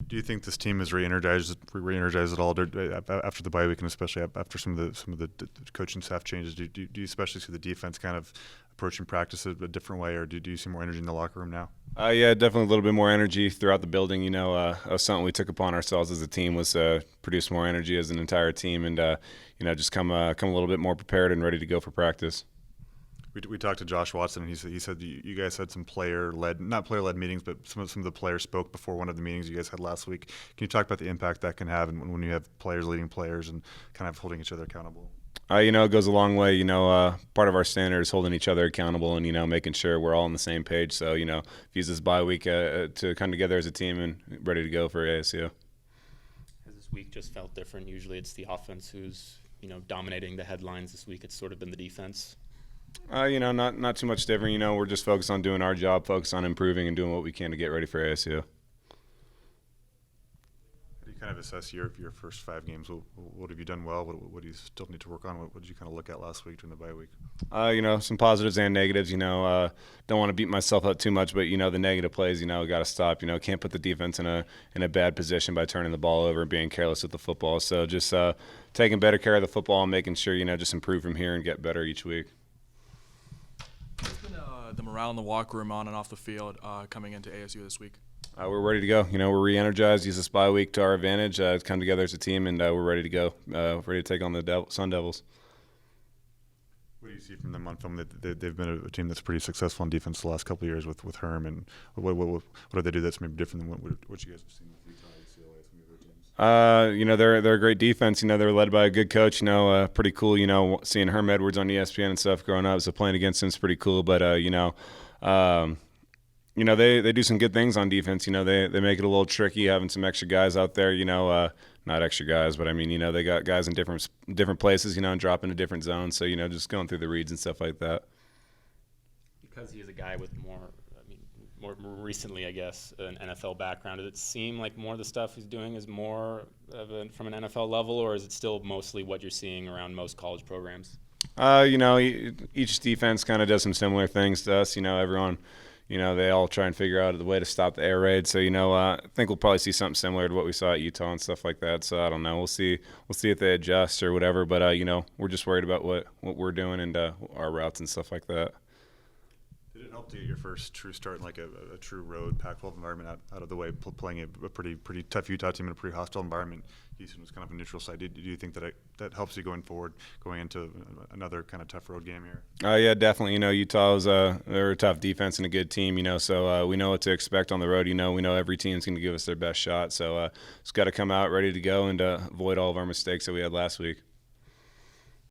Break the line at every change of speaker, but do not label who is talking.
Do you think this team is re-energized at all after the bye week, and especially after some of the coaching staff changes? Do you especially see the defense kind of approaching practice a different way, or do you see more energy in the locker room now?
Yeah, definitely a little bit more energy throughout the building. Something we took upon ourselves as a team was produce more energy as an entire team, and just come a little bit more prepared and ready to go for practice.
We talked to Josh Watson, and he said you guys had some not player-led meetings, but some of the players spoke before one of the meetings you guys had last week. Can you talk about the impact that can have when you have players leading players and kind of holding each other accountable?
It goes a long way. Part of our standard is holding each other accountable and, making sure we're all on the same page. So, use this bye week to come together as a team and ready to go for ASU.
Has this week just felt different? Usually it's the offense who's, dominating the headlines. This week it's sort of been the defense.
Not too much different. We're just focused on doing our job, focused on improving and doing what we can to get ready for ASU.
How do you kind of assess your first 5 games? What have you done well? What do you still need to work on? What did you kind of look at last week during the bye week?
Some positives and negatives. Don't want to beat myself up too much, but the negative plays, got to stop. Can't put the defense in a bad position by turning the ball over and being careless with the football. So just taking better care of the football and making sure just improve from here and get better each week.
What's been the morale in the locker room on and off the field coming into ASU this week?
We're ready to go. We're re-energized. Use this bye week to our advantage. Come together as a team, and we're ready to go. Ready to take on the Sun Devils.
What do you see from them on film? They've been a team that's pretty successful on defense the last couple of years with Herm. And what do they do that's maybe different than what you guys have seen with Utah, UCLA, some of the other teams?
They're a great defense. They're led by a good coach. Pretty cool. Seeing Herm Edwards on ESPN and stuff growing up, so playing against him is pretty cool. But they do some good things on defense. They make it a little tricky having some extra guys out there. Not extra guys, but I mean, they got guys in different places. And drop into different zones. So just going through the reads and stuff like that.
Because he is a guy with more recently, I guess, an NFL background. Does it seem like more of the stuff he's doing is more from an NFL level, or is it still mostly what you're seeing around most college programs?
Each defense kind of does some similar things to us. Everyone. They all try and figure out the way to stop the air raid. So, I think we'll probably see something similar to what we saw at Utah and stuff like that. So, I don't know. We'll see if they adjust or whatever. But, we're just worried about what we're doing and our routes and stuff like that.
Did it help to get your first true start in like a true road Pac-12 environment out of the way, playing a pretty tough Utah team in a pretty hostile environment? Houston was kind of a neutral side. Do you think that helps you going forward, going into another kind of tough road game here?
Yeah, definitely. Utah they're a tough defense and a good team. So we know what to expect on the road. We know every team's going to give us their best shot. So just got to come out ready to go and avoid all of our mistakes that we had last week.